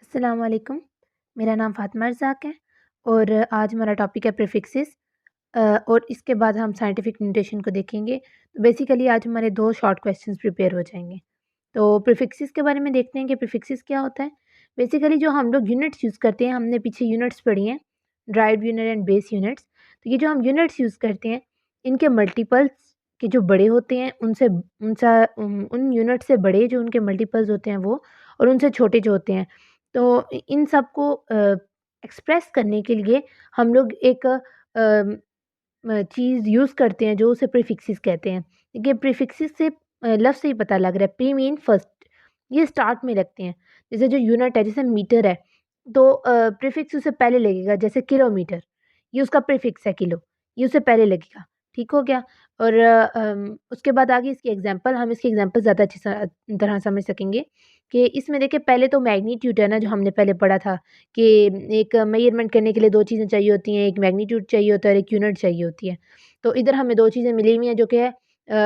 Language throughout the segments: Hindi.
अस्सलाम वालेकुम। मेरा नाम फ़ातिमा रज़ाक है और आज हमारा टॉपिक है प्रीफ़िक्सेस और इसके बाद हम साइंटिफ़िक नोटेशन को देखेंगे। तो बेसिकली आज हमारे 2 शॉर्ट क्वेश्चंस प्रिपेयर हो जाएँगे। तो प्रीफ़िक्सेस के बारे में देखते हैं कि प्रीफ़िक्सेस क्या होता है। बेसिकली जो हम लोग यूनिट्स यूज़ करते हैं, हमने पीछे यूनिट्स पढ़ी हैं, derived unit and base units. तो ये जो हम यूनिट्स यूज़ करते हैं, इनके मल्टीपल्स के जो बड़े होते हैं, उन यूनिट से बड़े जो उनके मल्टीपल्स होते हैं वो और उनसे छोटे जो होते हैं। तो इन सब को एक्सप्रेस करने के लिए हम लोग एक चीज़ यूज़ करते हैं जो उसे प्रीफिक्सेस कहते हैं। देखिए प्रीफिक्सेस से लफ्ज़ से ही पता लग रहा है, प्री मीन फर्स्ट, ये स्टार्ट में लगते हैं। जैसे जो यूनिट है, जैसे मीटर है, तो प्रीफिक्स उससे पहले लगेगा। जैसे किलोमीटर, ये उसका प्रीफिक्स है किलो, ये उससे पहले लगेगा। ठीक हो गया? और उसके बाद आगे इसकी एग्ज़ाम्पल, हम इसकी एग्ज़ाम्पल ज़्यादा अच्छी तरह समझ सकेंगे कि इसमें देखिए पहले तो मैग्नीट्यूड है ना, जो हमने पहले पढ़ा था कि एक मेज़रमेंट करने के लिए 2 चीज़ें चाहिए होती हैं, एक मैग्नीट्यूड चाहिए होता है और एक यूनिट चाहिए होती है। तो इधर हमें 2 चीज़ें मिली हुई हैं जो कि है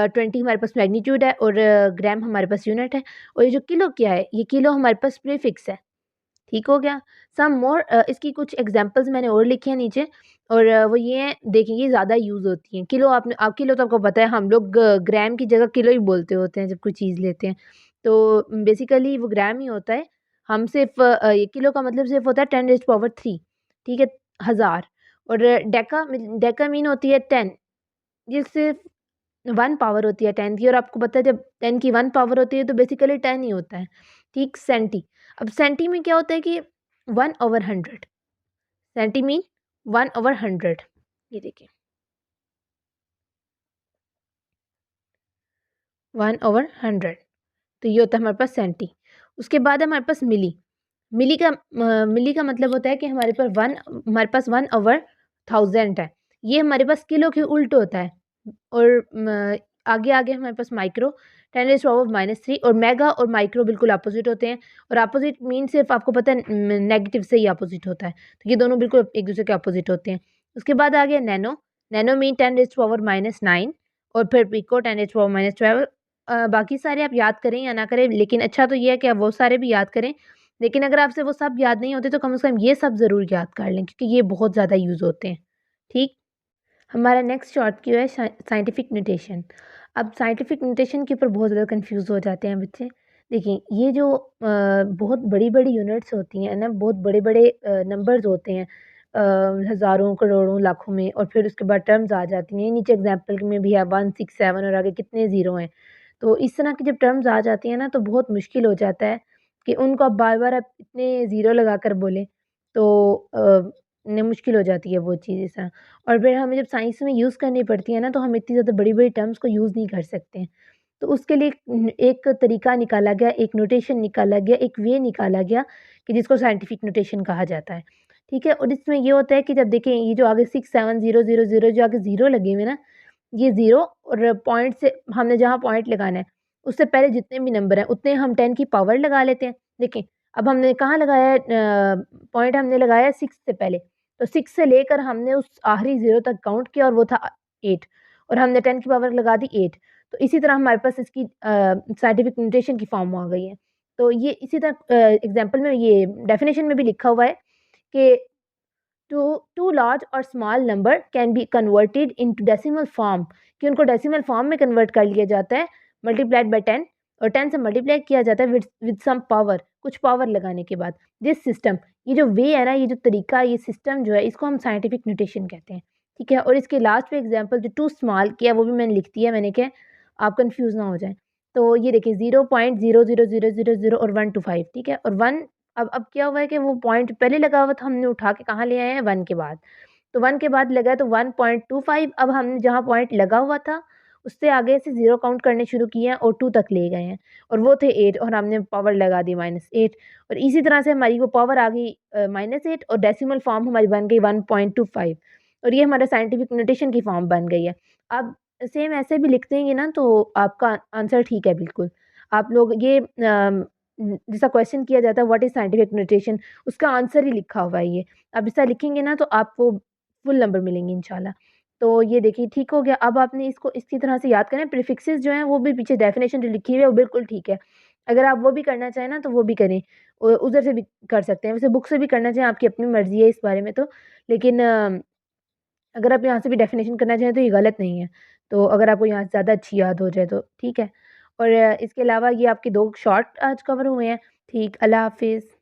20 हमारे पास मैग्नीट्यूड है और ग्राम हमारे पास यूनिट है और ये जो किलो क्या है, ये किलो हमारे पास प्रीफिक्स है। ठीक हो गया? सम मोर इसकी कुछ एग्ज़ाम्पल्स मैंने और लिखे हैं नीचे और वो ये हैं, देखिए ये ज़्यादा यूज़ होती हैं। किलो तो आपको पता है, हम लोग ग्राम की जगह किलो ही बोलते होते हैं जब कोई चीज़ लेते हैं। तो बेसिकली वो ग्राम ही होता है। हम सिर्फ़ ये किलो का मतलब सिर्फ़ होता है 10 रेज़्ड पावर 3, ठीक है? 1000 और डेका मीन होती है 10, ये सिर्फ़ 1 पावर होती है 10 की और आपको पता है जब 10 की 1 पावर होती है तो बेसिकली 10 ही होता है, ठीक? सेंटी। अब सेंटी में क्या होता है कि 1/100, सेंटी मीन 1/100, ये देखिए 1/100, तो ये होता है हमारे पास सेंटी। उसके बाद है हमारे पास मिली। मिली का मतलब होता है कि हमारे पास 1/1000 है। ये हमारे पास किलो के उल्ट होता है और आगे हमारे पास माइक्रो 10⁻³ और मेगा और माइक्रो बिल्कुल अपोज़िट होते हैं और अपोज़िट मीन सिर्फ़ आपको पता है नेगेटिव से ही अपोज़िट होता है। तो ये दोनों बिल्कुल एक-दूसरे के अपोज़िट होते हैं। उसके बाद आ गया नैनो, नैनो मीन 10⁻⁻9 और फिर पिको 10⁻12। बाकी सारे आप याद करें या ना करें, लेकिन अच्छा तो ये है कि आप वो सारे भी याद करें। लेकिन अगर आपसे वो सब याद नहीं होते तो कम से कम ये सब ज़रूर याद कर लें क्योंकि ये बहुत ज़्यादा यूज़ होते हैं। ठीक? हमारा नेक्स्ट शॉर्ट क्यू है साइंटिफिक नोटेशन। अब साइंटिफिक नोटेशन के ऊपर बहुत ज़्यादा कंफ्यूज हो जाते हैं बच्चे। देखिए ये जो बहुत बड़ी-बड़ी यूनिट्स होती हैं ना, बहुत बड़े-बड़े नंबर्स होते हैं, हज़ारों, करोड़ों, लाखों में, और फिर उसके बाद टर्म्स आ जाती हैं। नीचे एग्जांपल में भी है 1, 6, 7 और आगे कितने ज़ीरो हैं। तो इस तरह की जब टर्म्स आ जाती हैं ना तो बहुत मुश्किल हो जाता है कि उनको आप बार-बार आप इतने ज़ीरो लगाकर बोलें, तो ने मुश्किल हो जाती है वो चीज़ इस तरह। और फिर हमें जब साइंस में यूज़ करनी पड़ती है ना, तो हम इतनी ज़्यादा बड़ी-बड़ी टर्म्स को यूज़ नहीं कर सकते हैं। तो उसके लिए एक तरीका निकाला गया, एक नोटेशन निकाला गया, एक वे निकाला गया कि जिसको साइंटिफिक नोटेशन कहा जाता है। ठीक है? और इसमें ये होता है कि जब देखें ये जो आगे 6, 7, 0, 0, 0 जो आगे ज़ीरो लगे हुए हैं ना, ये ज़ीरो और पॉइंट से हमने जहाँ पॉइंट लगाना है, उससे पहले जितने भी नंबर हैं, उतने हम 10 की पावर लगा लेते हैं। देखें, अब हमने कहाँ लगाया है, पॉइंट हमने लगाया है 6 से पहले, तो 6 से लेकर हमने उस आखिरी ज़ीरो तक काउंट किया और वो था 8 और हमने 10 की पावर लगा दी 8। तो इसी तरह हमारे पास इसकी साइंटिफिक नोटेशन की फॉर्म आ गई है। तो ये इसी तरह एग्ज़ाम्पल में ये डेफिनिशन में भी लिखा हुआ है कि टू लार्ज और small number can be converted into decimal form, कि उनको डेसिमल फॉर्म में कन्वर्ट कर लिया जाता है मल्टीप्लाइड बाय 10 और 10 से मल्टीप्लाई किया जाता है विद सम पावर, कुछ पावर लगाने के बाद। दिस सिस्टम, ये जो वे है ना, ये जो तरीका, ये सिस्टम जो है, इसको हम साइंटिफिक नोटेशन कहते हैं। ठीक है? और इसके लास्ट पे एग्जांपल जो टू स्मॉल किया वो भी मैंने लिख दिया, मैंने क्या, आप कंफ्यूज ना हो जाएं। तो ये देखिए 0.00000 और 1 to 5, ठीक है? और 1, अब क्या हुआ है कि वो पॉइंट पहले लगा हुआ था, हमने उठा के कहाँ ले आए हैं, 1 के बाद। तो 1 के बाद लगा है तो 1.25, अब हमने जहाँ पॉइंट लगा हुआ था, उससे आगे से 0 काउंट करने शुरू किए हैं और 2 तक ले गए हैं और वो थे 8 और हमने पावर लगा दी -8 और इसी तरह से हमारी वो पावर आ गई -8 और डेसिमल फॉर्म हमारी बन गई 1.25 और ये हमारा साइंटिफिक नोटेशन की फॉर्म बन गई है। अब सेम ऐसे भी लिख देंगे ना तो आपका आंसर ठीक है बिल्कुल। आप लोग ये जैसा क्वेश्चन किया जाता है व्हाट इज़ साइंटिफिक नोटेशन, उसका आंसर ही लिखा हुआ है ये। आप ऐसा लिखेंगे ना तो आपको फुल नंबर मिलेंगे इंशाल्लाह। तो ये देखिए ठीक हो गया। अब आपने इसको इसी तरह से याद करें, प्रीफिक्सेस जो हैं वो भी पीछे डेफिनेशन जो लिखी हुई है वो बिल्कुल ठीक है। अगर आप वो भी करना चाहें ना तो वो भी करें, उधर से भी कर सकते हैं। वैसे बुक से भी करना चाहें आपकी अपनी मर्ज़ी है इस बारे में तो, लेकिन अगर आप यहाँ से भी डेफ़िनेशन करना चाहें तो ये गलत नहीं है। तो अगर आपको यहाँ से ज़्यादा अच्छी याद हो जाए तो ठीक है। और इसके अलावा ये आपके 2 शॉर्ट आज कवर हुए हैं। ठीक, अल्लाह हाफ़िज़।